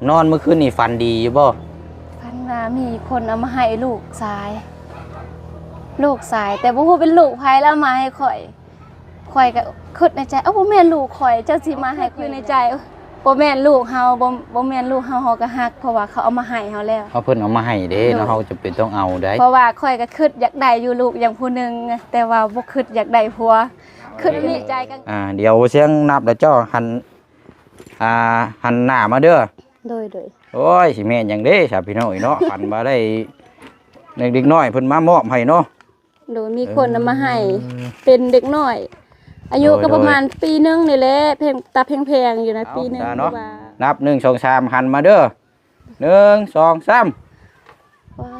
นอนเมื่อคืนนี่ฝันดีอยู่บ่พันมามีคนเอามาให้ลูกสายแต่บ่ฮู้เป็นลูกไผแล้วมาให้ข่อยก็คิดในใจบ่แม่นลูกข่อยเจ้าสิมาให้ข่อยในใจบ่แม่นลูกเฮาบ่แม่นลูกเฮาเฮาก็ฮักเพราะว่าเขาเอามาให้เฮาแล้วเพิ่นเอามาให้เด้เนาะเฮาจะเป็นต้องเอาได้เพราะว่าข่อยก็คิดอยากได้อยู่ลูกอย่างผู้หนึงแต่ว่าบ่คิดอยากได้ผัวคิดในใจกันเดี๋ยวเสียงนับแล้วเจ้าหันหน้ามาเด้อโดยโอ้ยสิแม่นหยังเด้ซะพี่น้องเนาะฝันมาได้เด็กน้อยเพิ่นมามอบให้เนาะโดยมีคนเอามาให้เป็นเด็กน้อยอายุก็ประมาณปีนึงนี่แหละเพลงตาแพงๆอยู่นะปีนึงเนาะนับ1 2 3หันมาเด้อ1 2 3ว้า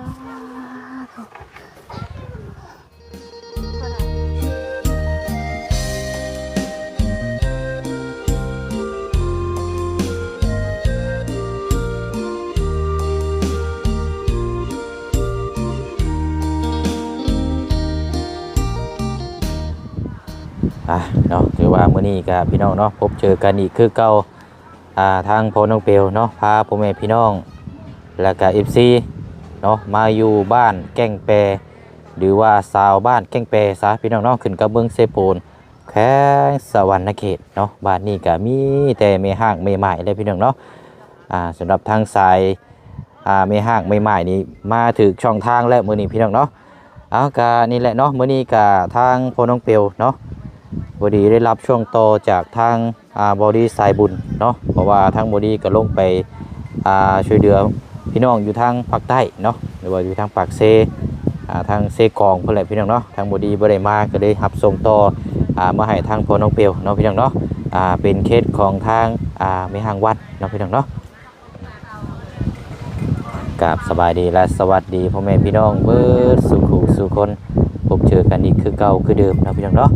วเนาะถือว่ามื้อนี้ก็พี่น้องเนาะพบเจอกันอีกคือเก่าทางพ่อน้องเปียวเนาะพาพ่อแม่พี่น้องแล้วก็ FC เนาะมาอยู่บ้านแก้งแปรหรือว่าชาวบ้านแก้งแปรซะพี่น้องเนาะขึ้นกับเมืองเซโปนแขวงสวรรณเขตเนาะบ้านนี้ก็มีแต่แม่ห้างแม่ไม้เลยพี่น้องเนาะสำหรับทางสายแม่ห้างแม่ไม้นี่มาถึงช่องทางแล้วมื้อนี้พี่น้องเนาะเอาก็นี่แหละเนาะมื้อนี้ก็ทางพ่อน้องเปียวเนาะบอดีได้รับช่วงโตจากทางบอดีสายบุญเนาะเพราะว่าทางบอดีก็ลงไปช่วยเหลือพี่น้องอยู่ทางภาคใต้เนาะหรือว่าอยู่ทางปากเซทางเซกองเพื่อนแหละพี่น้องเนาะทางบอดีบ่ได้มาก็เลยรับส่งต่อมาให้ทางพ่อน้องเปียวเนาะพี่น้องเนาะเป็นเคสของทางไม่ห่างวัดเนาะพี่น้องเนาะกับสบายดีและสวัสดีพ่อแม่พี่น้องเบิดสู่คนพบเจอกันอีกคือเก่าคือเดิมเนาะพี่น้องเนาะ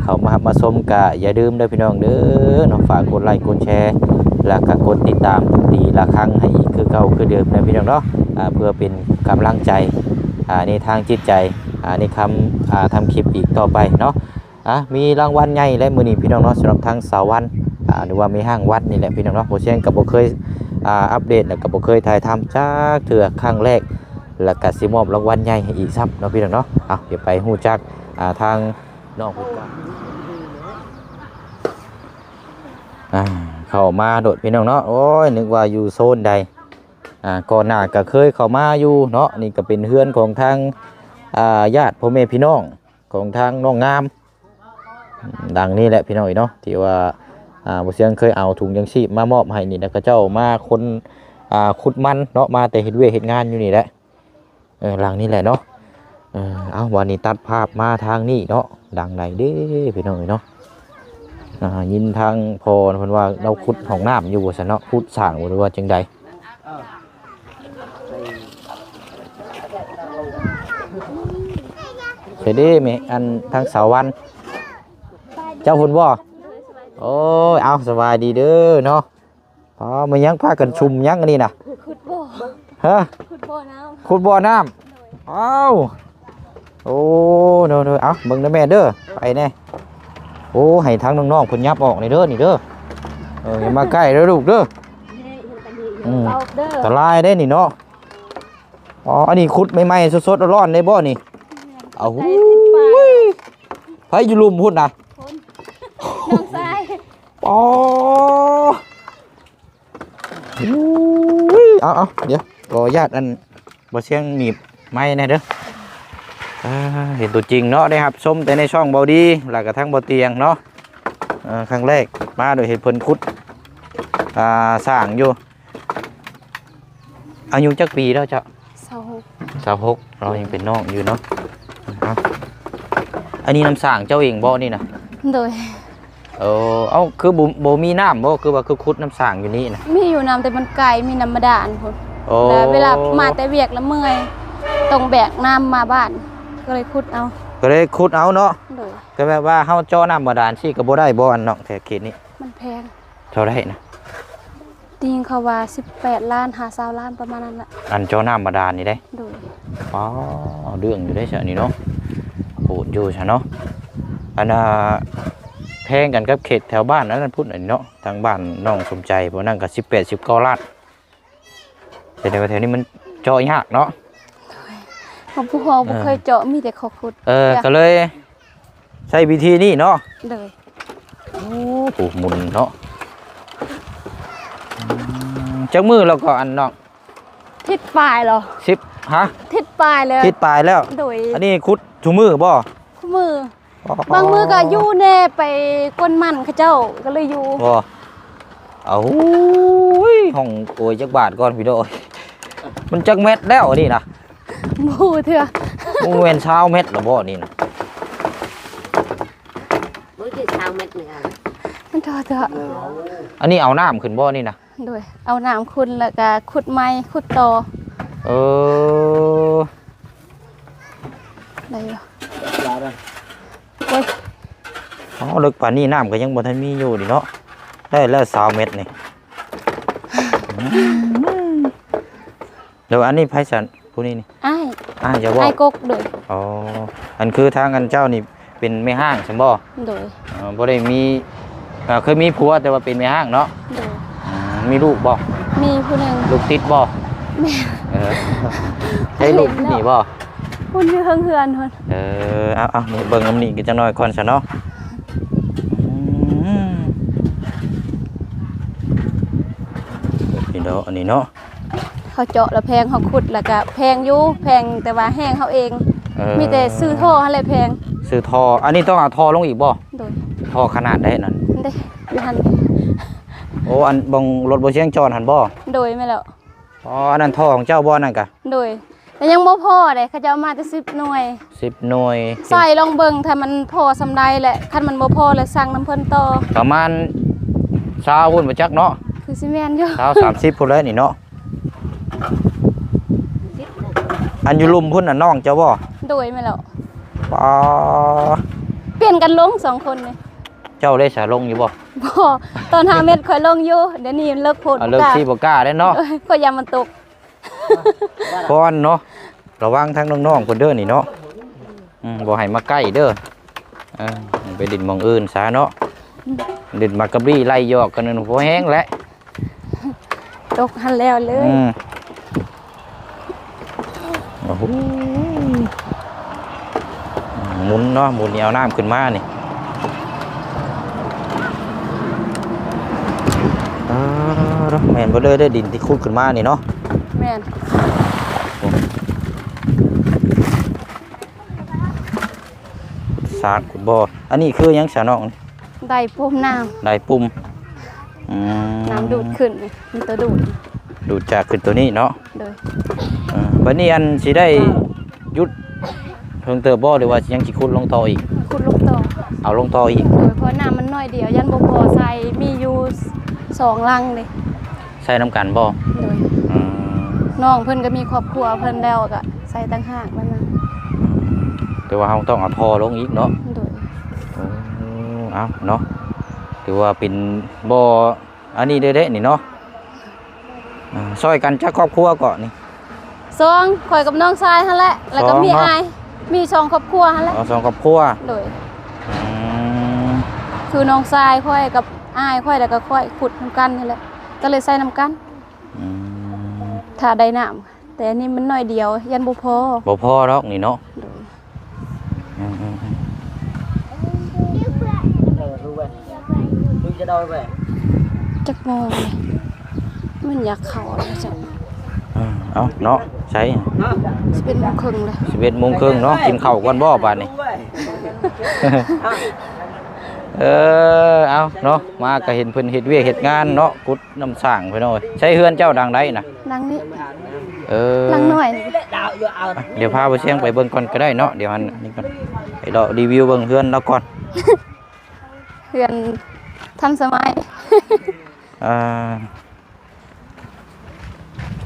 เขามาชมกะอย่าลืมด้วยพี่น้องเด้อน้องฝากกดไลค์กดแชร์แล้วก็กดติดตามตีละครั้งให้อีกคือเก่าคือเดิมนะพี่น้องเนาะเพื่อเป็นกำลังใจในทางจิตใจในทำคลิปอีกต่อไปเนาะมีรางวัลใหญ่และมื้อนี้พี่น้องเนาะสำหรับทางสาววันหรือว่ามีห้างวัดนี่แหละพี่น้องเนาะบ่เชียงกับบ่เคยอัปเดตแล้วก็บ่เคยถ่ายทำจากเทื่อครั้งแรกแล้วก็สิมอบรางวัลใหญ่ให้อีกซับเนาะพี่น้องเนาะเดี๋ยวไปฮู้จักทางนอกพูดก่อนเข้ามาโดดพี่น้องเนาะโอ้ยนึกว่าอยู่โซนใดก่อนหน้าก็เคยเข้ามาอยู่เนาะนี่ก็เป็นเฮือนของทางญาติพ่อแม่พี่น้องของทางน้องงามดังนี้แหละพี่น้องเนาะที่ว่าบ่เสียงเคยเอาถุงยังชีพมามอบให้นี่แล้วก็เจ้ามาคนขุดมันเนาะมาแต่เฮ็ดเวยกเฮ็ดงานอยู่นี่แหละหลังนี้แหละเนาะเอาวันนี้ตัดภาพมาทางนี้เนาะดังไหนเด้พี่น้องเนาะยินทางพอเพิ่นว่าเราขุดห้องน้ำอยู่บ่ซั่นเนาะขุดสร้างบ่รู้ว่าจังใดเสร็จเด้แม่อันทางสาววันเจ้าหุ่นบ่โอ้ยเอาสบายดีเด้อเนาะมายังพากันชุมยังอันนี้น่ะขุดบ่ฮะขุดบ่อน้ำเอ้าโอ้เด้อเอาเบิ่งเด้อแม่เด้อไปแน่โอ้ให้ทางน้องๆเพิ่นยับออกนี่เด้อนี่เด้ออย่ามาใกล้เด้อลูกเด้ออันตรายเด้นี่เนาะอันนี้ขุดใหม่ๆสดๆร้อนๆได้บ่นี่เอาไผอยู่ลุมพุ่นน่ะน้องชายเอาเดี๋ยวขออนุญาตอันบ่เสียงหนีบไม้แน่เด้อเห็นตัวจริงเนาะได้ครับชมแต่ในช่องเบาดีแล้วก็ทั้งเบาเตียงเนาะครั้งแรกมาโดยเหตุผลคุดสร้างอยู่อายุจักปีแล้วจ้ะ26เรายังเป็นน้องอยู่เนาะอันนี้น้ำสร้างเจ้าเองบ่นี่นะโดยเอาคือบ่มีน้ำบ่คือว่าคือคุดน้ำสร้างอยู่นี่นะมีอยู่น้ำแต่มันไกลมีน้ำบาดาลพุ่นแล้วเวลามาแต่เวียกแล้วเมื่อยต้องแบกน้ำมาบ้านก็เลยขุดเอาเนาะก็แบบว่าเฮาเจาะน้ำบาดาลสิก็บ่ได้บ่อันเนาะแต่เขตนี้มันแพงเท่าไรนะจริงเขาว่า18 ล้าน50 ล้านประมาณนั้นแหละอันเจาะน้ำบาดาลนี่ได้โดยเรื่องอยู่ได้ซะนี่เนาะโหดอยู่ซะเนาะอันแพงกันกับเขตแถวบ้านนั้นพูดอันเนาะทางบ้านน้องสมใจบ่นั่นก็18 19 ล้าน แต่ในแถวนี้มันเจาะยากเนาะ ของผู้ฮอบ่เคยเจาะมีแต่เขาขุด ก็เลยใช้วิธีนี้เนาะ เลย โอ้โหหมุนเนาะจักมือแล้วก็อันน้อง ทิศปลายเหรอ 10ฮะ ทิศปลายเลย ทิศปลายแล้ว โดย อันนี้คุดชูมือบ่ คู่มือ บางมือก็อยู่แน่ไปก้นมันเขาเจ้าก็เลยอยู่ บ่เอาห้องโอยจักบาทก่อนพี่โดมันจักเม็ดแล้วนี่นะ หมู่เถื่อ มึงเว้นเช้าเม็ดแล้วบ่นี่นะ มื้อที่เช้าเม็ดหนึงอ่ะ มันเถื่อ อันนี้เอาน้ำขึ้นบ่นี่นะ โดยเอาน้ำขุดแล้วก็ขุดไม้ขุดตอ เออ ได้อยู่โอ้ย อ๋อลึกป่านนี้น้ำก็ยังบ่ทันมีอยู่ดิเนาะได้แล้ว20เม็ดนี่เดี๋ยวอันนี้ไผสันผู้นี้นี่ อ้าย จะบอก อ้ายกกโดย อ๋ออันคือทางอันเจ้านี่เป็นแม่ห้างใช่บ่ โดย บ่ได้มีเคยมีผัวแต่ว่าเป็นแม่ห้างเนาะ โดย มีลูกบ่ มีผู้หนึง ลูกติดบ่ แม่ เออใช่ลูกนี่บ่ ผู้อยู่เฮือนๆพุ่น เอานี่เบิ่งน้ำนี่กันจังน้อยก่อนซะเนาะนี่เนาะอันนี้เนาะ เขาเจาะแล้วแพงเขาขุดแล้วก็แพงอยู่แพงแต่ว่าแห้งเขาเอง มีแต่ซื้อท่ออะไรแพง ซื้อท่ออันนี้ต้องเอาท่อลงอีกบ่ โดย ท่อขนาดได้นั่น ได้อยู่หัน โอ้อันบงรถบ่เชียงจอดหั่นบ่ โดยไม่แล้ว อ๋ออันนั้นท่อของเจ้าบ่นั่นกะ โดยแต่ยังบ่พอเลยเขาจะเอามาแต่10หน่วย 10หน่วย ใส่ลองเบิ่งถ้ามันพอสำไรแหละคันมันบ่พอเลยสั่งน้ำเพิ่นต่อ ประมาณ20พุ่นบ่จักเนาะ คือสิแม่นอยู่ 30พุ่นเลยนี่เนาะอันอยู่ลุมพุ่นน่ะน้องเจ้าบ่ โดยไม่แล้ว ปา เปลี่ยนกันลง2คนเลย เจ้าได้สาลงอยู่บ่ บ่ตอน5เม็ดค่อยลงอยู่เดี๋ยวนี้เลิกโพด เลิกที่บ่กล้าได้เนาะ ก็ยามมันตก ก่อนเนาะระวังทั้งน้องๆเพิ่นเด้อนี่เนาะบ่ให้มาใกล้เด้อไปดินหมองอื่นซะเนาะดินมากระบี้ไล่ยอกกันนั่นบ่แห้งแล้ว ตกหันแล้วเลย โอ้โหหมุนเนาะหมุนเอาน้ำขึ้นมานี่แม่นบ่เลยได้ดินที่ขุดขึ้นมานี่เนาะ แม่น สากขุดบ่ออันนี้คือหยังสะน้อง ได้ปุ่มน้ำ ได้ปุ่ม น้ำดูดขึ้นนี่มีตัวดูด ดูดจากขึ้นตัวนี้เนาะ โดย บัดนี้อันสิได้หยุดเพิ่งเติบบ่หรือว่ายังสิขุดลงต่ออีก ขุดลูกต่อ เอาลงต่ออีก โดยเพราะน้ำมันน้อยเดียวยันบ่พอใส่มีอยู่2ลังเลย ใส่น้ำกันบ่ โดยน้องเพิ่นก็มีครอบครัวเพิ่นแล้วก็ใส่ต่างหากมันนะ แต่ว่าเราต้องเอาท่อลงอีกเนาะ โดย เอาเนาะถือว่าเป็นบ่อันนี้เด้ๆนี่เนาะซอยกันจากครอบครัวก่อนนี่ สองข่อยกับน้องชายหั่นแหละแล้วก็มี สองเนาะ อายมี2ครอบครัวหั่นแหละ เอาสองครอบครัว โดยคือน้องชายข่อยกับอายข่อยแล้วก็ข่อยขุดนํกันนี่แหละก็เลยใส่นํกันถ้าได้น้ำแต่อันนี้มันน้อยเดียวยันบ่พอ บ่พอหรอกนี่เนาะ โดย จักโมงเลยมันอยากเข้าแล้วจ้ะ เอาเนาะใช้ 11:30เลย 11:30เนาะกินข้าวก่อนบ่บาดนี้ เอาเนาะมาก็เห็นเพิ่นเฮ็ดเวียกเฮ็ดงานเนาะกุดน้ำสร้างเพิ่นเอาไว้ใช้เฮือนเจ้าดังใดน่ะ ลังนี้ ลั งหน่อย เดี๋ยวพาไปเชียงไปเบิ่งก่อนก็ได้เนาะเดี๋ยวอันนี้ก่อนไปเรารีวิวเบิ่งเฮือนเราก่อน เพื่อนทันสมัย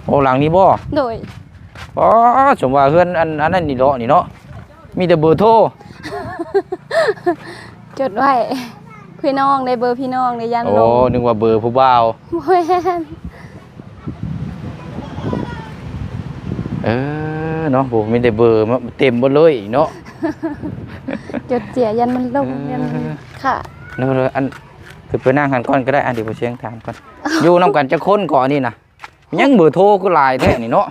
โอ้หลังนี้บ่ โดย อ๋อสมว่าเฮือนอันนั้นนี่เนาะนี่เนาะมีแต่เบอร์โทร จดไว้พี่น้องในเบอร์พี่น้องในยัน โอ้ ลง นึกว่าเบอร์ผู้บ่าว โอ้ย เนาะผมมีแต่เบอร์มาเต็มหมดเลยเนาะ จดเสียยันมันลงยันค่ะ เนาะอันคือไปนั่งหันก่อนก็ได้อันเดี๋ยวไปเชียงถามก่อน อยู่นำกันจะค้นก่อนนี่นะ ยังเบอร์โทรก็หลายแท้นี่เนาะ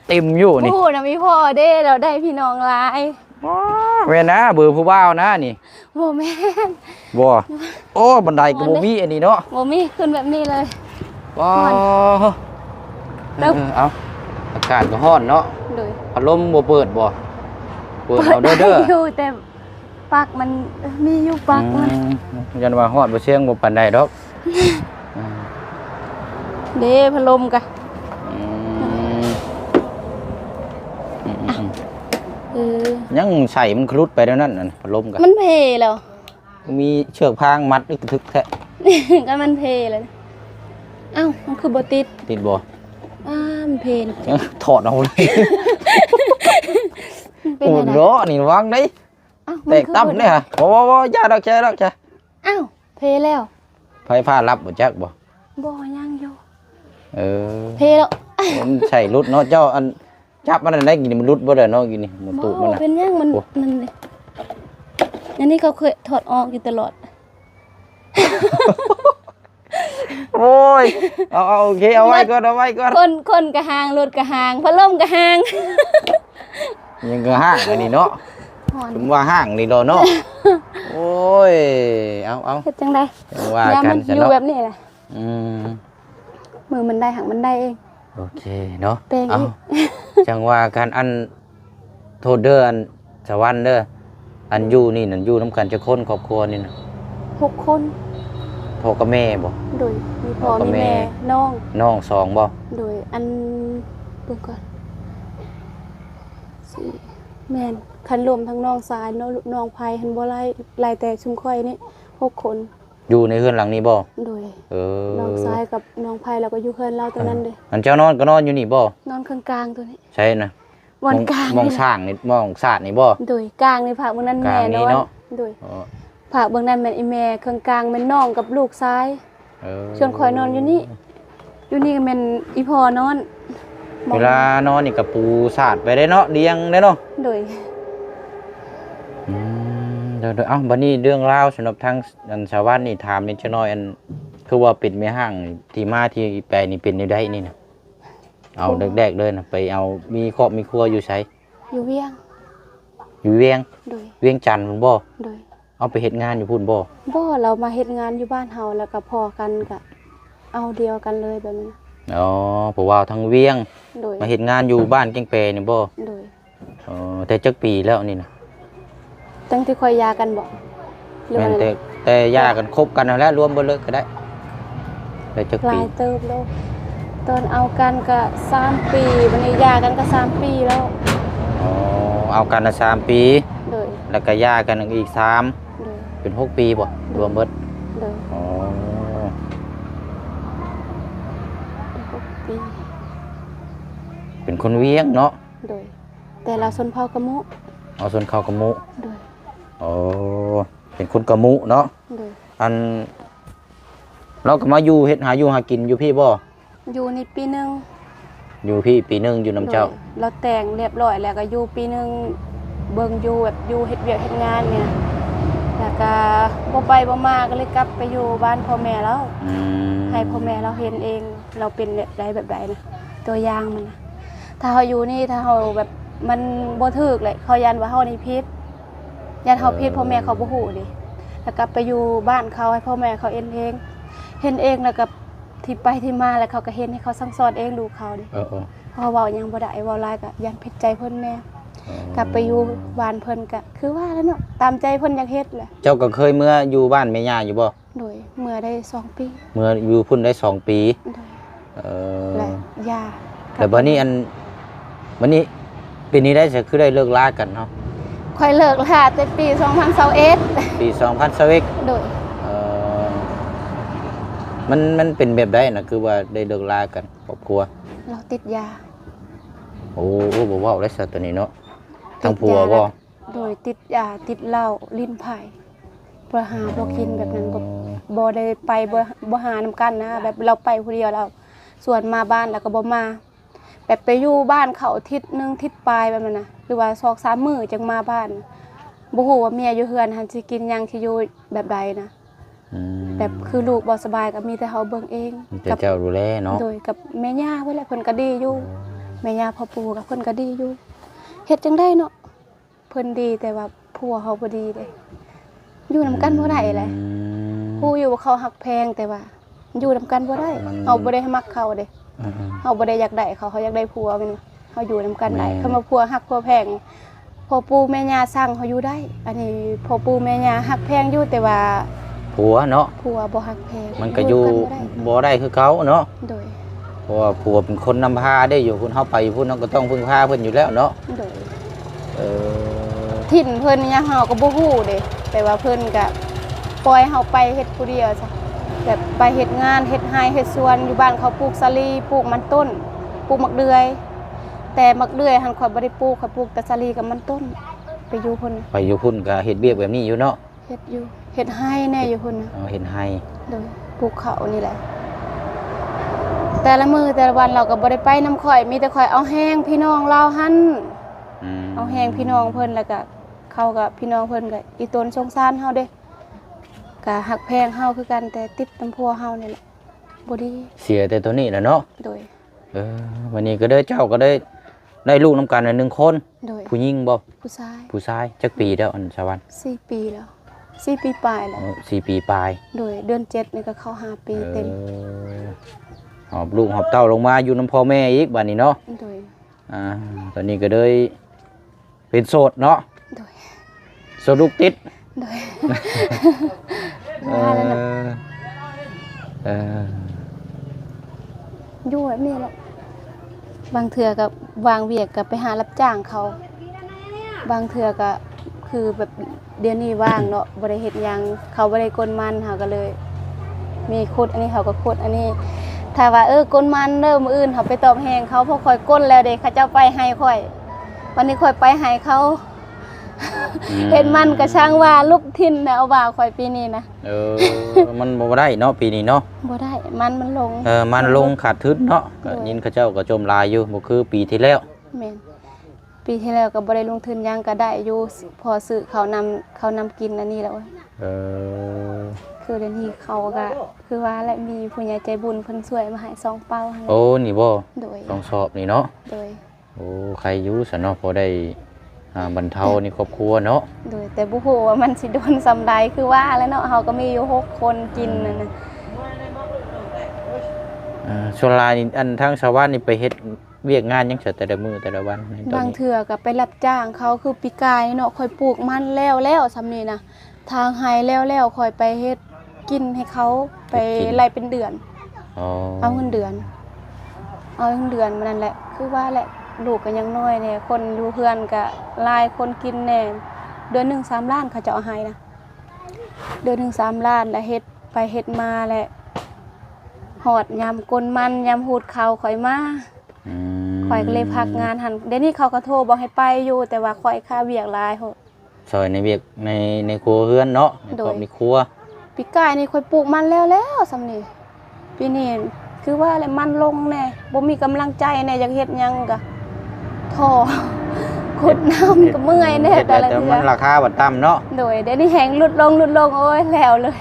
เต็มอยู่นี่ พูดนะมีพ่อเด้เราได้พี่น้องหลาย อ๋อแม่นนะเบอร์ผู้บ่าวนะนี่ บ่แม่น บ่โอ้บันไดก็บ่มีอันนี้เนาะ บ่มีขึ้นแบบนี้เลย ว้า แล้ว เอาอากาศก็ร้อนเนาะ โดย พัดลมบ่เปิดบ่เปิดเอาเด้อ อยู่แต่ปลักมันมีอยู่ปลักมัน ยันว่าฮอดบ่เชียงบ่ปานใดดอก เด้พัดลมกะ อืม เออ ยังใส่มันคลุดไปแล้วนั่นน่ะพัดลมก็ มันเพแล้ว มีเชือกพางมัดอึกทึกแท้ ก็มันเพเลยเอ้ามันคือบ่ติด ติดบ่ มันเพน ยังถอดเอาเลย เป็น โอ้ อะไร เนาะนี่วางได้ อ้าว แตกตับเนี่ยฮะบ่อย่าดอกจ้ะ อ้าวเพแล้ว ไฟฟ้ารับบ่จักบ่ บ่ยังอยู่ เออ เพแล้ว มันใส่รุดเนาะเจ้าอันจับมันได้กินมันรุดบ่ได้เนาะกินนี่มันตูดมัน บ่ น่ะ เป็นยังมัน โอ้ มันเลยอันนี้เขาเคยถอดออกอยู่ตลอด โอ้ยเอาโอเคเอาไว้ก่อน คนกระหางรถกระหางพัดลมกระหาง ยังก็ห้างอันนี้เนาะ หอน ผมว่าห้างนี่เนาะโอ้ยเอา เฮ็ดจังได๋ จังว่า อย่า กั มัน น ซะ อยู่ เนาะ แบบนี้แหละ อืม มือมันได้หักมันได้เอง โอเคเนาะ เป็น เอาจังว่ากันอันโทษเด้ออันสวรรค์เด้ออันอยู่นี่นั่นอยู่นํกันจะคนครอบครัวนี่น่ะ 6 คน พ่อกับแม่บ่ โดยมีพ่อ แล้วก็ มี แม่ แม่น้อง น้องสองบ่ โดยอันเบิ่งก่อนสี่แม่นคันรวมทั้งน้องสายน้องไผหันบ่ไล่แต่ชุมข่อยนี่6 คน อยู่ในเรือนหลังนี้บ่ โดย เออ น้องสายกับน้องไผแล้วก็อยู่เพิ่นเราตัวนั้นเด้ อันเจ้านอนก็นอนอยู่นี่บ่ นอนกลางๆตัวนี้ ใช่นะ บอนกลาง มอง นี่แหละ สร้างนี่มองศาสตร์นี่บ่ โดยกลางในผักเบื้องนั้น กลา แม่ งนี่ นอน เนาะ โดย อ๋อ ผักเบื้องนั้นแม่นอีแม่เครื่องกลางแม่นน้องกับลูกซ้าย เออ ส่วนข่อยนอนอยู่นี่ก็แม่นอีพ่อนอนมอง เวลานอนนี่ก็ปูศาสตร์ไปได้เนาะเลี้ยงได้เนาะ โดย เดี๋ยวเอ้าบัดนี้เรื่องราวสำหรับทางอันชาวบ้านนี่ถามนิดจะน้อยอันคือว่าเป็นแม่ห้างนี่ที่มาที่ไปนี่เป็นได้นี่นะเอาแรกๆเลยนะไปเอามีครอบมีครัวอยู่ไส อยู่เวียง อยู่เวียง โดย เวียงจันทน์พุ่นบ่ โดย เอาไปเฮ็ดงานอยู่พุ่นบ่ บ่เรามาเฮ็ดงานอยู่บ้านเฮาแล้วก็พอกันก็เอาเดียวกันเลยแบบนี้นะ อ๋อเพราะว่าทางเวียง โดย มาเฮ็ดงานอยู่บ้านแกงแปรนี่บ่ โดย อ๋อแต่จักปีแล้วนี่นะ ตั้งที่ค่อยยากันบ่หรือ แม่ ว่าน แต่ยากันคบกันนั่นแหล้วรวมเบ่เลยก็ได้ได้จัก ห ปี ลายเติบแล้วตอนเอากันก็3 ปีบัดนี้ยากันก็3 ปีแล้ว อ๋อเอากันน่ะ3 ปี โดย แล้วก็ย่ากันอีก3 โดย เป็น6 ปีบ่รวมเบิด โดย อ๋อ 6 ปี เป็นคนเวียงเนาะ โดยแต่เราชนเผ่ากะมุ เอาส่วนเขากะมุ โดย อ๋อเป็นคนกะมุเนาะ โดย อันเราก็มาอยู่เฮ็ดหาอยู่หากินอยู่พี่บ่ อยู่ในปีหนึง อยู่พี่ปีหนึงอยู่น้ำเจ้า โดยเราแต่งเรียบร้อยแล้วก็อยู่ปีหนึงเบิ่งอยู่แบบอยู่เฮ็ดเวียกเฮ็ดงานเนี่ยแล้วก็บ่ไปบ่มาก็เลยกลับไปอยู่บ้านพ่อแม่แล้ว อืม ให้พ่อแม่เราเห็นเองเราเป็นแบบใดนะตัวอย่างมันนะถ้าเฮาอยู่นี่ถ้าเฮาแบบมันบ่ถูกเลยเขายันว่าเฮานี่ผิดยันเฮาผิดพ่อแม่เขาบ่ฮู้ดิแล้วกลับไปอยู่บ้านเขาให้พ่อแม่เขาเห็นเองแล้วก็ที่ไปที่มาแล้วเขาก็เห็นให้เขาสั่งสอนเองลูกเขาดิ เออ พอเว้าหยังบ่ได้เว้าหลายก็ยันผิดใจเพิ่นแน่กลับไปอยู่บ้านเพิ่นก็คือว่าแล้วเนาะตามใจเพิ่นอยากเฮ็ดแหละ เจ้าก็เคยเมื่ออยู่บ้านแม่ย่าอยู่บ่ โดยเมื่อได้2 ปี เมื่ออยู่พุ่นได้2 ปี โดย เอ และ อย า แต่บัดนี้วันนี้ปีนี้ได้จะคือได้เลิกลากันเนาะ ค่อยเลิกแล้วแต่ปี2021 ปี2021 โดย เออมันเป็นแบบใดนะคือว่าได้เลิกลากันครอบครัว เราติดยา โอ้บ่เว้าได้ซะตัวนี้เนาะทั้งผัวบ่ โดยติดยาติดเหล้าลิ้นไผ่บ่หาบ่กินแบบนั้นบ่ได้ไปบ่หานำกันนะแบบเราไปผู้เดียวเราส่วนมาบ้านแล้วก็บ่มาแบบไปอยู่บ้านเขาอาทิตย์นึงอาทิตย์ปลายแบบนั้นนะหรือว่า2-3 มื้อจังมาบ้านบ่ฮู้ว่าเมียอยู่เฮือนหันสิกินหยังสิอยู่แบบใดนะ อืม แบบคือลูกบ่สบายก็มีแต่เฮาเบิ่งเอง มีแต่เจ้าดูแลเนาะ โดยกับแม่ย่าเพิ่นแหละเพิ่นก็ดีอยู่แม่ย่าพ่อปู่กับเพิ่นก็ดีอยู่เฮ็ดจังได๋เนาะเพิ่นดีแต่ว่าผัวเฮาบ่ดีเด้อยู่นํกันบ่ได้เลยผู้อยู่เขาฮักแพงแต่ว่าอยู่นํกันบ่ได้เฮาบ่ได้มักเขาเด้เฮาบ่ได้อยากได้เขาอยากได้ผัวแม่นเฮาอยู่นํกันได้คำว่าผัวฮักผัวแพงพ่อปู่แม่ย่าสร้างเฮาอยู่ได้อันนี้พ่อปู่แม่ย่าฮักแพงอยู่แต่ว่า ผัวเนาะ ผัวบ่ฮักแพง มันก็อยู่บ่ได้คือเขาเนาะ โดย เพราะว่าผัวเป็นคนนำพาได้อยู่คุณเฮาไปพุ่นเนาะก็ต้องพึ่งพาเพิ่นอยู่แล้วเนาะ โดย เออ ถิ่นเพิ่นเนี่ยเฮาก็บ่ฮู้เด้แต่ว่าเพิ่นก็ปล่อยเฮาไปเฮ็ดผู้เดียวจ้ะแบบไปเฮ็ดงานเฮ็ดไร่เฮ็ดสวนอยู่บ้านเขาปลูกสาลีปลูกมันต้นปลูกมะเดือยแต่มะเดือยหั่นข่อยบ่ได้ปลูกข่อยปลูกแต่สาลีกับมันต้นไปอยู่เพิ่น ไปอยู่พุ่นก็เฮ็ดเวียกแบบนี้อยู่เนาะ เฮ็ดอยู่เฮ็ดไร่แน่อยู่เพิ่นน่ะ เฮ็ดให้ โดยปลูกข้าวนี่แหละแต่ละมื้อแต่ละวันเราก็บ่ได้ไปนำข่อยมีแต่ข่อยเอาแห้งพี่น้องเราหั่นเอาแห้งพี่น้องเพิ่นแล้วก็เขาก็พี่น้องเพิ่นก็อีตนสงสารเฮาเด้ก็หักแพงเฮาคือกันแต่ติดตำพัวเฮานี่แหละบ่ดี เสียแต่ตัวนี้แหละเนาะ โดย วันนี้ก็ได้เจ้าก็ได้ลูกนำกัน1คน โดย ผู้หญิงบ่ ผู้ชาย ผู้ชายจักปีแล้วอันชาวบ้าน 4 ปีแล้ว4 ปีปลายแล้ว 4 ปีปลาย โดยเดือน7นี่ก็เข้า5 ปีเต็ม หอบลูกหอบเต้าลงมาอยู่นำพ่อแม่อีกบัดนี้เนาะ โดย ตอนนี้ก็เลยเป็นโสดเนาะ โดย โสดลูกติด โดย เอ ว่าแล้วนะ อยู่แบบนี้แหละบางเทื่อก็วางเวียกก็ไปหารับจ้างเขา บางเทื่อก็คือแบบเดี๋ยวนี้ว่างเนาะบ่ได้เฮ็ดหยังเขาบ่ได้กลมันเฮาก็เลย มีขุดอันนี้เขาก็ขุดอันนี้ถ้าว่ากลมันเด้อมื้ออื่นเขาไปตอบแหงเขาเพราะค่อยก้นแล้วเด้เขาเจ้าไปให้ค่อย วันนี้ค่อยไปให้เขา เฮ็ดมันก็ช่างว่าลูกทิ่นน่ะเอาว่าค่อยปีนี้นะ มันบ่ได้เนาะปีนี้เนาะ บ่ได้มันลง มันลงขาดทุนเนาะก็ยินเขาเจ้าก็จมลายอยู่บ่คือปีที่แล้ว แม่นปีที่แล้วก็บ่ได้ลงทุนหยังก็ได้อยู่พอซื้อเขานำกินอันนี้แล้วคือเดี๋ยวนี้เขาก็คือว่าและมีผู้ใหญ่ใจบุญเพิ่นช่วยมาให้2เป้าหั่นแหละ โอ้นี่บ่ โดย ต้องสอบนี่เนาะ โดย โอ้ใครอยู่ซะเนาะพอได้บรรเทาในครอบครัวเนาะ โดยแต่บ่ฮู้ว่ามันสิโดนซำใดคือว่าแล้วเนาะเฮาก็มีอยู่6คนกินนั่นน่ะ ส่วนหลายนี่อันทางชาวบ้านนี่ไปเฮ็ดเวียกงานยังแต่ละมื้อแต่ละวันในตอน บาง นี้ เทื่อก็ไปรับจ้างเขาคือปีกายเนาะค่อยปลูกมันแล้วซำนี้นะทางไห้แล้วค่อยไปเฮ็ดกินให้เขาไปไล่เป็นเดือน เอาเงินเดือนมันนั่นแหละคือว่าแหละลูกก็ยังน้อยเนี่ยคนอยู่เพื่อนก็หลายคนกินแน่เดือนหนึง3 ล้านเขาจะเอาให้นะเดือนหนึง3 ล้านแล้วเฮ็ดไปเฮ็ดมาแหละหอดยามกลมันยามหูดเขาข่อยมาข่อยก็เลยพักงานหันเดี๋ยวนี้เขาก็โทรบอกให้ไปอยู่แต่ว่าข่อยค่าเวียกหลายโหด ซอยในเวียกในครัวเฮือนเนาะในครอบในครัว ปีกายนี่ข่อยปลูกมันแล้วซำนี้ปีนี้คือว่าแหละมันลงแน่บ่มีกำลังใจแน่อยากเฮ็ดหยังก็ท้อ ขุดน้ำก็เมื่อยแน่แต่ละ แต่ เทื่ มั อน ราคาบ่ต่ำเนาะ โดยเดี๋ยวนี้แหงลดลงโอ้ยแล้วเลย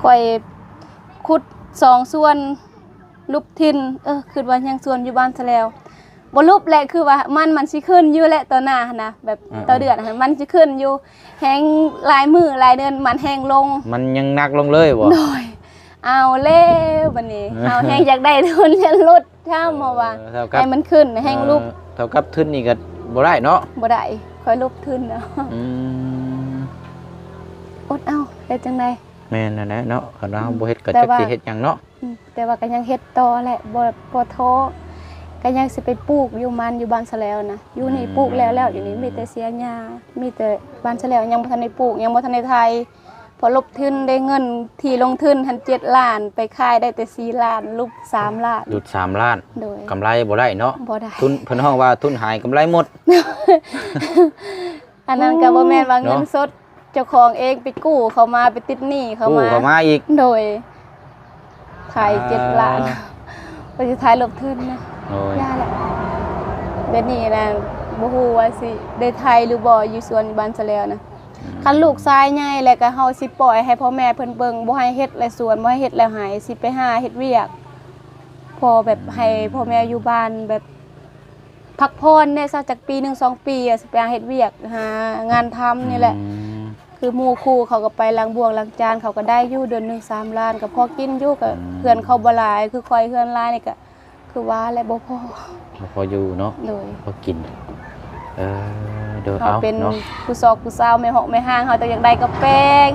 ข่อยขุด2 ส่วนรูปทินคือว่ายังส่วนอยู่บ้านซะแล้วบ่รูปแหละคือว่ามันสิขึ้นอยู่แหละต่อหน้าหั่นนะแบบต่อเดือนหั่นมันสิขึ้นอยู่แหงหลายมื้อหลายเดือนมันแหงลง มันยังหนักลงเลยบ่ โดยเอาแล้วบัดนี้เอาแหงอยากได้ทุนจะลดถ้ามาว่าให้มันขึ้นแหงรูป เท่ากับทุนนี่ก็บ่ได้เนาะ บ่ได้ค่อยรูปทุนแล้ว อดเอาเฮ็ดจังได๋ แม่นนั่นแหละเนาะคันว่าบ่เฮ็ดก็จักสิเฮ็ดหยังเนาะ แต่ว่าก็ยังเฮ็ดต่อแหละบ่ท้อก็ยังสิไปปลูกอยู่มันอยู่บ้านซะแล้วนะอยู่นี่ปลูกแล้วอยู่นี่มีแต่เสียหญ้ามีแต่บ้านซะแล้วยังบ่ทันได้ปลูกยังบ่ทันได้ไทยพอลบทุนได้เงินที่ลงทุนหัน7 ล้านไปขายได้แต่4 ล้านลบ3 ล้าน หยุด3 ล้าน โดย กำไรบ่ได้เนาะ บ่ได้ ทุนเพิ่นฮ้องว่าทุนหายกำไรหมด อันนั้นก็บ่แม่นว่าเงินสดเจ้าของเองไปกู้เขามาไปติดหนี้เขา กู้ มา เข้ามาอีก โดยขาย7 ล้านไปสุดท้ายลบทุนนะ โอ้ย ย่าแหละเดี๋ยวนี้นะบ่ฮู้ว่าสิได้ไทยหรือบ่อยู่สวนบ้านซะแล้วนะ คันลูกชายใหญ่แล้วก็เฮาสิปล่อยให้พ่อแม่เพิ่นเบิ่งบ่ให้เฮ็ดและสวนบ่ให้เฮ็ดแล้วหายสิไปหาเฮ็ดเวียกพอแบบให้พ่อแม่อยู่บ้านแบบพักผ่อนได้สักจักปี1 2ปีสิไปหาเฮ็ดเวียกหางานทำนี่แหละคือหมู่คู่เขาก็ไปล้างบ่วงล้างจานเขาก็ได้อยู่เดือนหนึง3 ล้านก็พอกินอยู่ก็เพื่อนเขาบ่หลายคือคอยเพื่อนหลายนี่ก็คือว่าแล้วบ่พออยู่เนาะโดยพอกินเดี๋ยว เขา เอา เป็น เนาะ ผู้ซอกผู้สาวไม่หอกไม่ห่างเขาแต่อยากได้กระแปง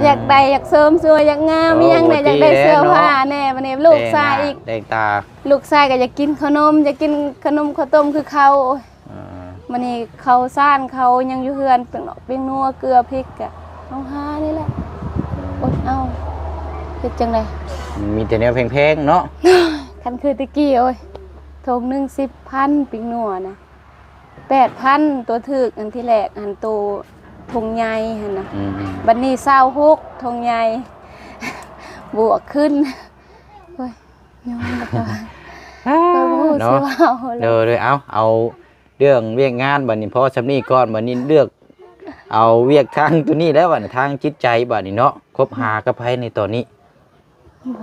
อยากได้อยากเสริมสวยอยากงามมีหยังเนี่ยอยากได้เสื้อผ้าแน่วันนี้ลูกชายอีก แดงตา ลูกชายก็อยากกินขนมอยากกินขนมข้าวต้มคือเขาวันนี้เขาซ่านเขายังอยู่เฮือนเป็นดอกเป็นนัวเกลือพริกอะเอาหานี่แหละอดเอาเฮ็ดจังได๋ มีแต่แนวแพงๆเนาะ คันคือตะกี้โอ้ยทงหนึ่ง10,000ปิงนัวนะ8,000ตัวถึกอันที่แรกอันโตทงใหญ่หั่นน่ะบัดนี้26ทงใหญ่บวกขึ้นโอ้ยย้อนแล้วก็เนาะเด้อเอาเรื่องเวียกงานบัดนี้พอซำนี้ก่อนบัดนี้เลือกเอาเวียกทางตัวนี้แล้วบัดทางจิตใจบัดนี้เนาะคบหากับไผในตอนนี้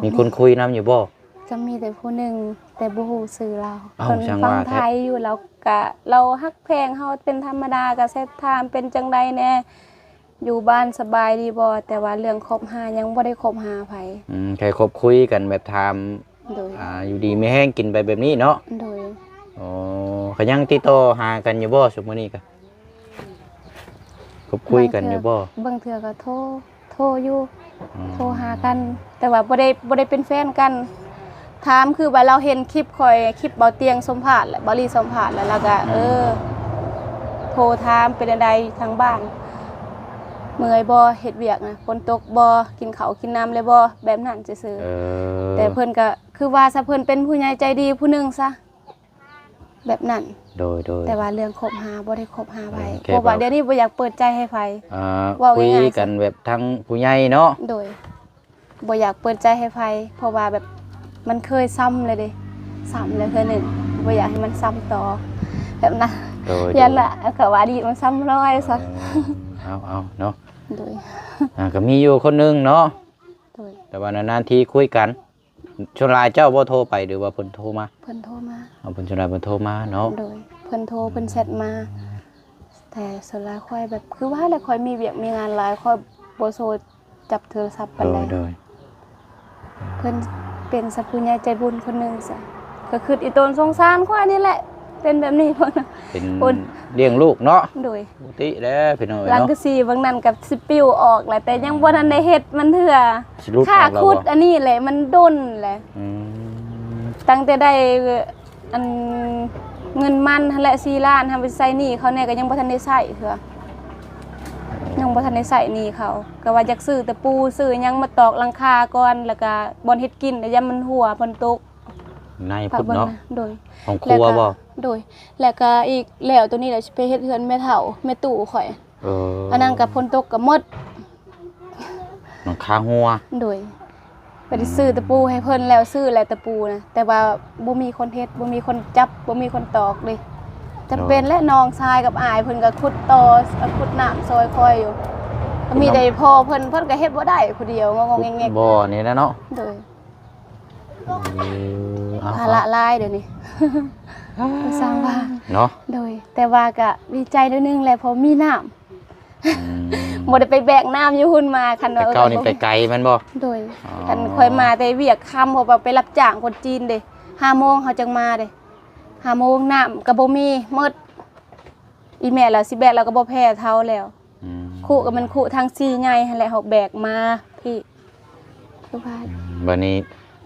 มีคนคุยนำอยู่บ่จะมีแต่ผู้หนึ่งแต่บ่ฮู้ชื่อเรา คนฟังไทยอยู่แล้วก็เราฮักแพงเฮาเป็นธรรมดาก็เซตถามเป็นจังไดแน่อยู่บ้านสบายดีบ่แต่ว่าเรื่องคบหายังบ่ได้คบหาไผแค่คบคุยกันแบบถามโดยอยู่ดีไม่แห้งกินไปแบบนี้เนาะโดยอ๋อก็ยังติดต่อหากันอยู่บ่ซุมื้อนี้ก็คบคุยกันอยู่บ่บางเทื่อก็โทรอยู่โทรหากันแต่ว่าบ่ได้เป็นแฟนกันถามคือว่าเราเห็นคลิปข่อยคลิปเบาเตียงสัมภาษณ์และบริสัมภาษณ์แล้วก็โทรถามเป็นใดทางบ้านเมื่อยบ่เฮ็ดเวียกนะฝนตกบ่กินข้าวกินน้ำเลยบ่แบบนั้นซื่อๆแต่เพิ่นก็คือว่าซะเพิ่นเป็นผู้ใหญ่ใจดีผู้นึงซะแบบนั้นโดยแต่ว่าเรื่องคบหาบ่ได้คบหาไผเพราะว่าเดี๋ยวนี้บ่อยากเปิดใจให้ไผคุยกันแบบทั้งผู้ใหญ่เนาะโดยบ่อยากเปิดใจให้ไผเพราะว่าแบบมันเคยซ้ำเลยดิซ้ำเลยเทื่อนึงบ่อยากให้มันซ้ำต่อแบบนั้นยันละก็ว่าดีมันซ้ำร้อยซะเอาเนาะโดยก็มีอยู่คนนึงเนาะแต่ว่านานๆทีคุยกันชนลายเจ้าบ่โทรไปหรือว่าเพิ่นโทรมาเพิ่นโทรมาเพิ่นชนลายเพิ่นโทรมาเนาะโดยเพิ่นโทรเพิ่นแชทมาแต่ชนลายค่อยแบบคือว่าแล้วค่อยมีเวียกมีงานหลายค่อยบ่โซจับโทรศัพท์ปานใดเพิ่นเป็นสัพพุญญาใจบุญคนนึงซะก็คืออีตนสงสารค่อยนี่แหละเป็นแบบนี้เพิ่นเป็นเลี้ยงลูกเนาะโดยปกติแล้วพี่น้องเนาะหลังก็4บางนั้นกับสิปิ้วออกแหละแต่ยังบ่ทันได้เฮ็ดมันเถื่อค่าขุดอันนี้แหละมันดนแหละตั้งแต่ได้อันเงินมันหั่นแหละ4 ล้านทำไปใส่หนี้เขาเนี่ยก็ยังบ่ทันได้ใช้เถื่อยังบ่ทันได้ใช้หนี้เขาก็ว่าอยากซื้อแต่ปูซื้อหยังมาตอกหลังคาก่อนแล้วก็บ่เฮ็ดกินแล้วยามมันหัวฝนตกในพุดเนาะโดยของครัวบ่โดยแล้วก็อีกแล้วตัวนี้เดี๋ยวสิไปเฮ็ดเฮือนแม่เฒ่าแม่ตู่ข่อยอันนั้นก็ฝนตกก็หมดหลังคาหัวโดยไปซื้อตะปูให้เพิ่นแล้วซื้อแล้วตะปูนะแต่ว่าบ่มีคนเฮ็ดบ่มีคนจับบ่มีคนตอกเลยจำเป็นและน้องชายกับอ้ายเพิ่นก็ขุดต่อขุดน้ำซอยคอยอยู่มีได้พอเพิ่นก็เฮ็ดบ่ได้ผู้เดียวงงๆแงๆบ่นี่นะเนาะโดยภาระหลายเดี๋ยวนี้สร้างบ้านเนาะโดยแต่ว่าก็ดีใจนิดนึงแหละเพราะมีน้ำบ่ได้ไปแบกน้ำอยู่หุ่นมาคันว่าเก่านี่ไปไกลมันบ่โดยคันค่อยมาแต่เวียกค่ำเพราะว่าไปรับจ้างคนจีนเด้5 โมงเขาจังมาเด้5 โมงน้ำก็บ่มีหมดอีแม่แล้วสิแบกแล้วก็บ่แพ้เท่าแล้วคู่ก็มันคู่ทาง4ใหญ่หั่นแหละเฮาแบกมาพี่คือว่าบัดนี้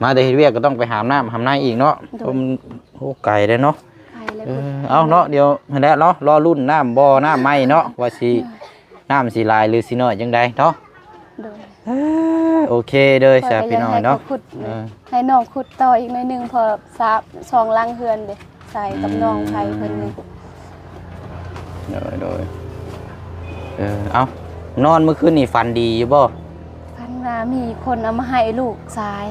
มาแต่เฮ็ดเวียกก็ต้องไปหามน้ำหามในอีกเนาะผมโหไกลเด้เนาะเอาเนาะเดี๋ยวนั่นแหละเนาะรอรุ่นน้ำบ่อน้ำไหม้เนาะว่าสิน้ำสิลายหรือสิน้อยจังไดเนาะโอเคเด้อจ้ะพี่น้องเนาะให้น้องขุดต่ออีกหน่อยนึงพอ2 ลังเฮือนเด้ใส่กับน้องไผเพิ่นนี่โดยเอานอนเมื่อคืนนี่ฝันดีอยู่บ่ฝันว่ามีคนเอามาให้ลูกชาย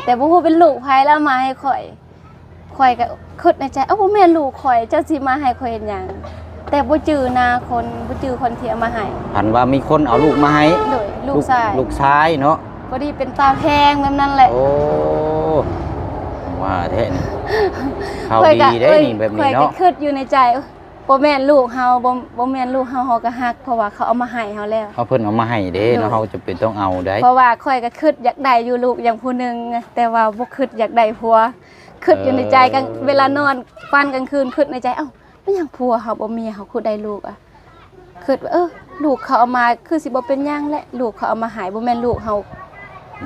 แต่บ่ฮู้เป็นลูกไผแล้วมาให้ข่อยก็คิดในใจบ่แม่นลูกข่อยเจ้าสิมาให้ข่อยเฮ็ดหยัง แต่บ่จื้อหน้าคนบ่จื้อคนที่เอามาให้ หันว่ามีคนเอาลูกมาให้ โดยลูกชาย ลูกชายเนาะ พอดีเป็นตาแพงแบบนั้นแหละ โอ้ว่าแท้นี่เขาดีได้นี่แบบนี้เนาะ ข่อยก็คิดอยู่ในใจบ่แม่นลูกเฮาบ่แม่นลูกเฮาเฮาก็ฮักเพราะว่าเขาเอามาให้เฮาแล้ว เขาเพิ่นเอามาให้เด้เนาะเขาจะเป็นต้องเอาได้ เพราะว่าข่อยก็คิดอยากได้อยู่ลูกอย่างผู้หนึงแต่ว่าบ่คิดอยากได้ผัวคิดอยู่ในใจกันเวลานอนฟันกลางคืนคิดในใจเอ้ามันหยังผัวเฮาบ่มีเฮาคือได้ลูกอ่ะคิดว่าลูกเขาเอามาคือสิบ่เป็นหยังแหละลูกเขาเอามาให้บ่แม่นลูกเฮา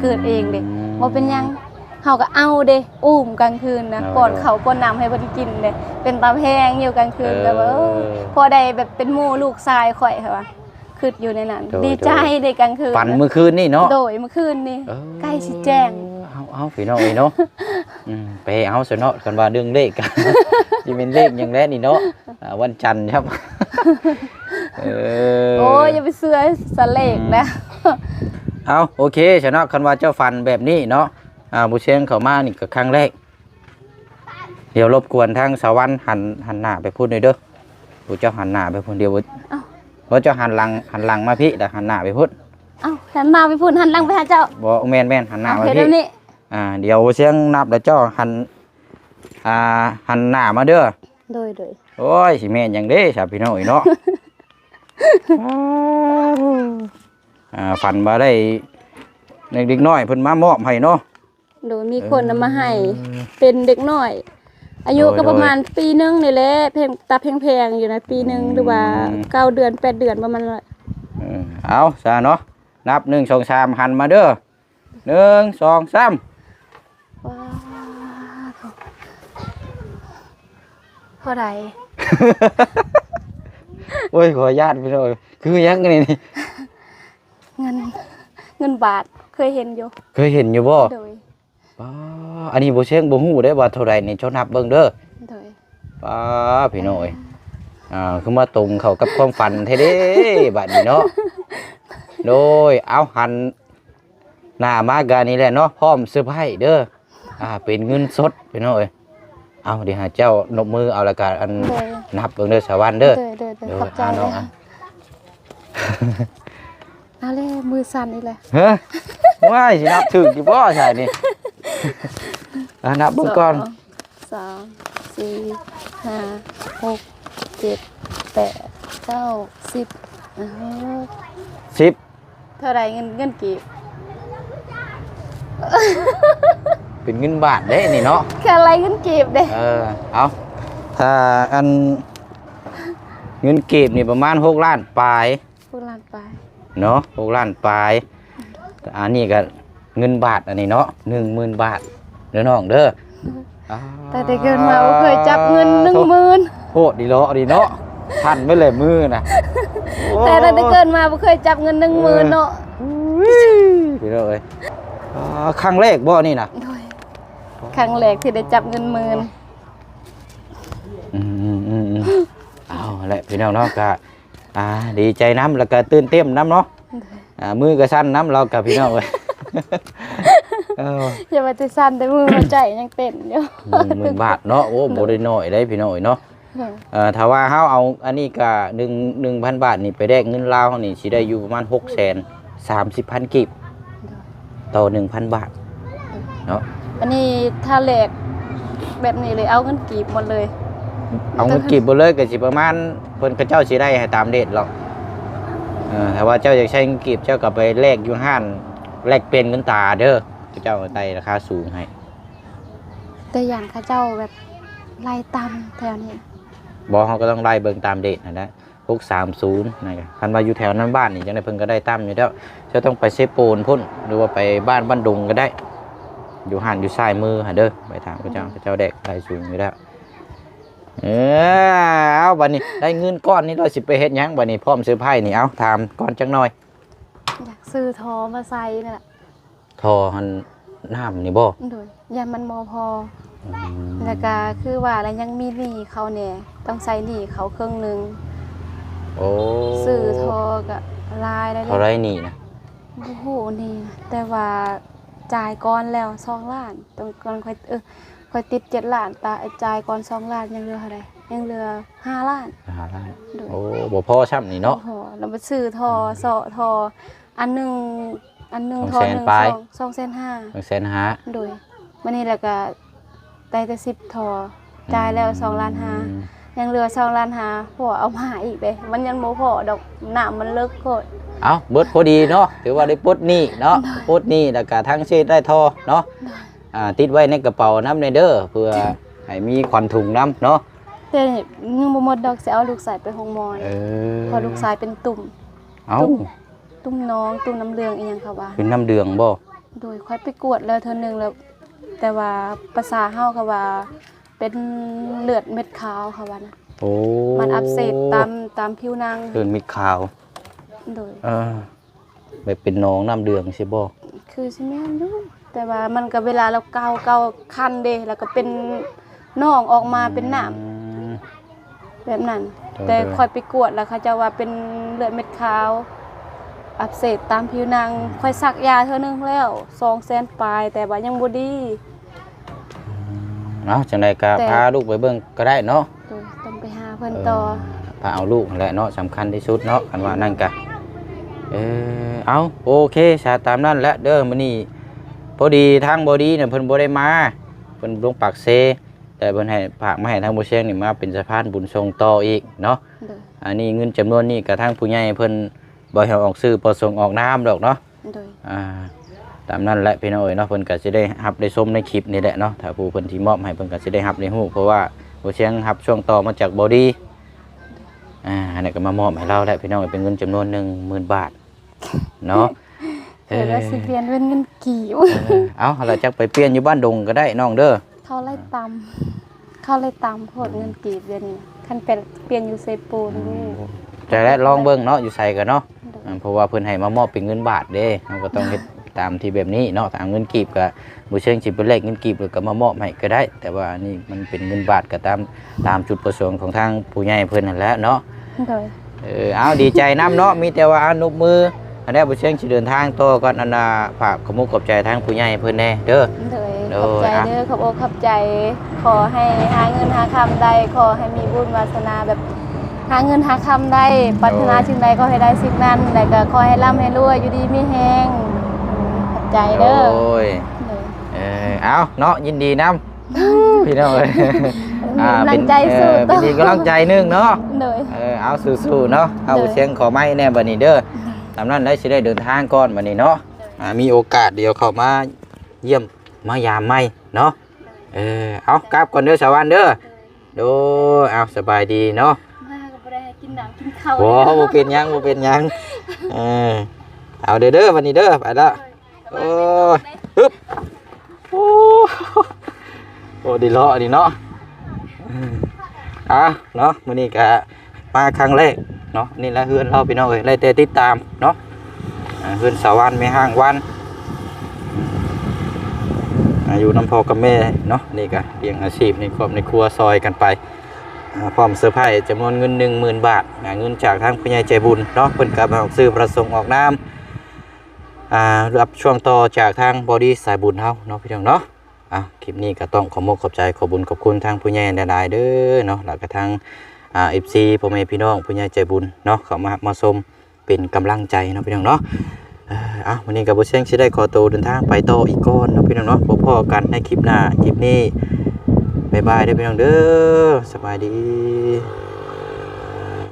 เกิดเองเด้บ่เป็นหยังเฮาก็เอาเด้อุ้มกลางคืนนะป้อนข้าวป้อนน้ำให้เพิ่นกินเด้เป็นตาแพงอยู่กลางคืนแบบว่าพอได้แบบเป็นหมู่ลูกชายข่อยค่ะว่าคิดอยู่ในนั้นดีใจได้กลางคืน ฝันเมื่อคืนนี่เนาะ โดยเมื่อคืนนี่ใกล้สิแจ้ง เอาพี่น้องเนาะไปเอาซะเนาะกันว่าเรื่องเลขกัน สิเป็นเลขอย่างแรกนี่เนาะวันจันทร์ครับ โอ้ยอย่าไปเสื้อสะเลกนะ เอาโอเคชนะคันว่าเจ้าฟันแบบนี้เนาะบุเชียงเข้ามานี่ก็ครั้งแรกเดี๋ยวรบกวนทางสวรรค์หันหน้าไปพูดหน่อยเด้อผู้เจ้าหันหน้าไปพูดเดียวว่าเจ้าหันหลังมาพี่แต่หันหน้าไปพูด เอ้าหันมาไปพูดหันหลังไปหาเจ้า บ่แม่นหันหน้ามา เดี๋ พี่ ยวนี้ เดี๋ยวเสียงนับแล้วเจ้าหันหน้ามาเด้อ โดย โอ้ยสิแม่นหยังเด้ชาวพี่น้องเนาะ ฝันมาได้เด็กน้อยเพิ่นมามอบให้เนาะ โดยมีคนนำมาให้เป็นเด็กน้อย อายุก็ประมาณปีนึงนี่แหละเพลงตาแพงๆอยู่นะปีนึงหรือว่า9 เดือน 8 เดือนประมาณนั้น เอาซะเนาะนับ1 2 3หันมาเด้อ1 2 3 ว้าวเท่าไหร่ โอ้ยขออนุญาตพี่น้องคือยังไงนี่ เงินบาทเคยเห็นอยู่ เคยเห็นอยู่บ่ โดย อันนี้บ่เชียงบ่ฮู้ได้ว่าเท่าไหร่นี่เจ้านับเบิ่งเด้อ โดย พี่น้อยคือมาตรงเข้ากับความฝันแท้เด้บัดนี้เนาะโดยเอาหันหน้ามากานี่แหละเนาะพร้อมเซอร์ไพรส์เด้อเป็นเงินสดพี่น้อยเอาเดี๋ยวหาเจ้านบมือเอาละกันอันนับเบิ่งเด้อสวรรค์เด้อ โดยขอบใจเลยค่ะเอาเลยมือสั่นนี่แหละ เฮ้ยว้ายสินับถึกอยู่บ่ใช่นี่นับเบิ่งก่อน 2 4 5 6 7 8 9 10 10เท่าไรเงินกีบ เป็นเงินบาทเด้นี่เนาะ แค่อะไรเงินกีบเด้ เอาถ้าอันเงินเก็บนี่ประมาณ6 ล้านปลาย พูดลานไป เนาะ6 ล้านปลายอันนี้ก็เงินบาทอันนี้เนาะ10,000 บาทเด้อน้องเด้อ แต่ได้เกินมาบ่เคยจับเงิน10,000 โหดดีเนาะดีเนาะทันไปเลยมือนะ แต่ได้เกินมาบ่เคยจับเงิน10,000เนาะ พี่น้องเอ้ยครั้งแรกบ่นี่นะ ครั้งแรกที่ได้จับเงิน10,000 เอาแหละพี่น้องเนาะก็ดีใจน้ำแล้วก็ตื่นเต้นน้ำเนาะมือก็สั่นน้ำเรากับพี่น้องเลย อย่ามาติสั่นแต่มือมันใจยังเต้นอยู่ 10,000 บาทเนาะโอ้บ่ได้น้อยได้พี่น้องเนาะถ้าว่าเฮาเอาอันนี้ก็1,000 บาทนี่ไปแลกเงินลาวนี่สิได้อยู่ประมาณ630,000 กีบต่อ 1,000 บาทเนาะ อันนี้ถ้าแหลกแบบนี้เลยเอาเงินกีบหมดเลย เอาเงินกีบบ่เลยก็สิประมาณเพิ่นเขาเจ้าสิได้ให้ตามเดทหรอกถ้าว่าเจ้าอยากใช้เงินกีบเจ้าก็ไปแลกอยู่ห้านแลกเป็นเงินตาเด้อเจ้าได้ราคาสูงให้ แต่อย่างข้าเจ้าแบบไล่ตามแถวนี้ บ่เฮาก็ต้องไล่เบิ่งตามเดทนั่นแหละ630นะครับคันว่าอยู่แถวนั้นบ้านนี่จังได๋เพิ่นก็ได้ตามอยู่แล้วเจ้าต้องไปเซโปนพุ่นหรือว่าไปบ้านดงก็ได้อยู่ห้านอยู่ซ้ายมือหั่นเด้อไปถามเขาเจ้าได้รายสูงอยู่แล้วเอาบัดนี้ได้เงินก้อนนี้เราสิไปเฮ็ดหยังบัดนี้พร้อมซื้อไผ่นี่เอาถามก่อนจักหน่อย อยากซื้อทอมาใส่นี่แหละ ทอหันน้ำนี่บ่ โดยยามันมอพอแล้วก็คือว่าแล้วยังมีหนี้เขาเนี่ยต้องใส่หนี้เขาครึ่งนึง โอ้ ซื้อทอกับลายได้ เท่าไรนี่นะ โอ้โหนี่แต่ว่าจ่ายก่อนแล้ว2 ล้านต้องก่อนค่อยติด7 ล้านตาจ่ายก่อน2 ล้านยังเหลือเท่าใด ยังเหลือ5 ล้าน 5 ล้าน โดย โอ้บ่พอช้ำนี่เนาะ โอ้โหแล้วมาซื้อทอเสาะทออันหนึงทอหนึ่ง 200,000ปลาย 2,500,000 250,000 โดยวันนี้แล้วก็ได้แต่10ทอจ่ายแล้ว2 ล้านห้ายังเหลือ2 ล้านห้าพอเอามาอีกเด้มันยังบ่พอดอกน้ำมันเลิกโคตร เอาเบิดพอดีเนาะถือว่าได้ปลดหนี้เนาะปลดหนี้แล้วก็ทั้งเช็ดได้ทอเนาะติดไว้ในกระเป๋าน้ำในเด้อเพื่อให้มีขวัญถุงน้ำเนาะ แต่ยังบ่หมดดอกสิเอาลูกสายไปโรงหมอนี่พอลูกสายเป็นตุ่ม เอา ตุ่มน้องตุ่มน้ำเหลืองอีหยังค่ะว่า เป็นน้ำเดืองบ่ โดยค่อยไปกวดแล้วเทื่อนึงแล้ว แต่ว่าภาษาเฮาก็ว่าเป็นเลือดเม็ดขาวค่ะว่านะ โอ้ มันอักเสบตามผิวหนัง เดินมีขาว โดย ไปเป็นน้องน้ำเดืองใช่บ่ คือสิแม่นอยู่แต่ว่ามันก็เวลาเราเกาคันเด้แล้วก็เป็นหนองออกมาเป็นน้ำแบบนั้น แต่ค่อยไปกวดแล้วเขาจะว่าเป็นเลือดเม็ดขาวอักเสบตามผิวหนังค่อยซักยาเทื่อนึงแล้ว200,000ปลายแต่ว่ายังบ่ดี เนาะจังไดก็ แต่ พาลูกไปเบิ่งก็ได้เนาะ โดยต้องไปหาเพิ่นต่อ พาเอาลูกนั่นแหละเนาะสำคัญที่สุดเนาะกันว่านั่นกะเอาโอเคชาตามนั้นแหละเด้อมื้อนี้พอดีทางบอดี้เนี่ยเพิ่นบ่ได้มาเพิ่นลงปากเซแต่เพิ่นให้ฝากมาให้ทางบ่เชียงนี่มาเป็นสะพานบุญส่งต่ออีกเนาะ โดย อันนี้เงินจำนวนนี้ก็ทางผู้ใหญ่เพิ่นบ่ให้ออกซื้อบ่ส่งออกน้ำดอกเนาะ โดย ตามนั้นแหละพี่น้องเอ้ยเนาะเพิ่นก็สิได้รับได้ชมในคลิปนี่แหละเนาะถ้าผู้เพิ่นที่มอบให้เพิ่นก็สิได้รับได้ฮู้เพราะว่าบ่เชียงรับช่วงต่อมาจากบอดี้อันนี้ก็มามอบให้เราแล้วพี่น้องเอ้ยเป็นเงินจำนวน 10,000 บาทเนาะ เดี๋ยวเราสิเปลี่ยนเป็นเงินกีบ เอาเราจักไปเปลี่ยนอยู่บ้านดงก็ได้น้องเด้อ เขาไล่ตำโพดเงินกีบเดี๋ยวนี้คันเป็นเปลี่ยนอยู่เซปูนลูก แต่แรกลองเบิ่งเนาะอยู่ใส่กันเนาะเพราะว่าเพิ่นให้มามอบเป็นเงินบาทเด้เราก็ต้องเฮ็ดตามที่แบบนี้เนาะถ้าเงินกีบก็บ่เชิงสิเป็นเลขเงินกีบแล้วก็มามอบให้ก็ได้ แต่ว่านี่มันเป็นเงินบาทก็ตามจุดประสงค์ของทางผู้ใหญ่เพิ่นนั่นแหละเนาะ โดย เอาดีใจน้ำเนาะมีแต่ว่าอนุมืออันนี้บ่เชิงสิเดินทางต่อก่อนอันน่ะฝากขอบมุกขอบใจทางผู้ใหญ่เพิ่นแน่เด้อ โดยขอบใจเด้อขอบอกขอบใจขอให้หาเงินหาคำได้ขอให้มีบุญวาสนาแบบหาเงินหาคำได้ปรารถนาสิ่งใดก็ให้ได้สิ่งนั้นแต่ก็ขอให้ร่ำให้รวยอยู่ดีมีแฮงขอบใจเด้อ โอ้ย โดย เอาเนาะยินดีน้ำพี่น้องเอ้ย กำลังใจสู้ เป็นดีกำลังใจนึงเนาะ โดย เอาสู้ๆเนาะเอาเสียงขอไม้แน่บัดนี้เด้อตามนั้นได้สิได้เดินทางก่อนบัดนี้เนาะมีโอกาสเดี๋ยวเข้ามาเยี่ยมมายามใหม่เนาะเอากลับก่อนเด้อสาววันเด้อโดเอาสบายดีเนาะ มาก็บ่ได้ให้กินน้ำกินข้าว บ่เป็นหยังบ่เป็นหยังเอาเด้อวันนี้เด้อไปละโอ้ยฮึบโอ้ดีเลาะดีเนาะเนาะมื้อนี้ก็มาครั้งแรกเนาะนี่แหละเฮือนเราพี่น้องเอ้ยไล่แต่ติดตามเนาะเฮือนสาววันไม่ห่างวันอยู่น้ำพอกับแม่เนาะนี่ก็เลี้ยงอาชีพในครอบในครัวซอยกันไปพร้อมเซอร์ไพรส์จำนวนเงิน 10,000 บาทเงินจากทางผู้ใหญ่ใจบุญเนาะเพิ่นก็มาออกซื้อประสงค์ออกน้ำรับช่วงต่อจากทางบอดี้สายบุญเฮาเนาะพี่น้องเนาะคลิปนี้ก็ต้องขอขอบใจขอบุญขอบคุณทางผู้ใหญ่หลายๆเด้อเนาะแล้วก็ทางFC พ่อแม่พี่น้องผู้ใหญ่ใจบุญเนาะเข้ามาชมเป็นกำลังใจเนาะพี่น้องเนาะวันนี้กับบุญเชียงสิได้ขอตัวเดินทางไปต่ออีกก้อนเนาะพี่น้องเนาะพบกันในคลิปหน้าคลิปนี้บ๊ายบายเด้อพี่น้องเด้อสบายดี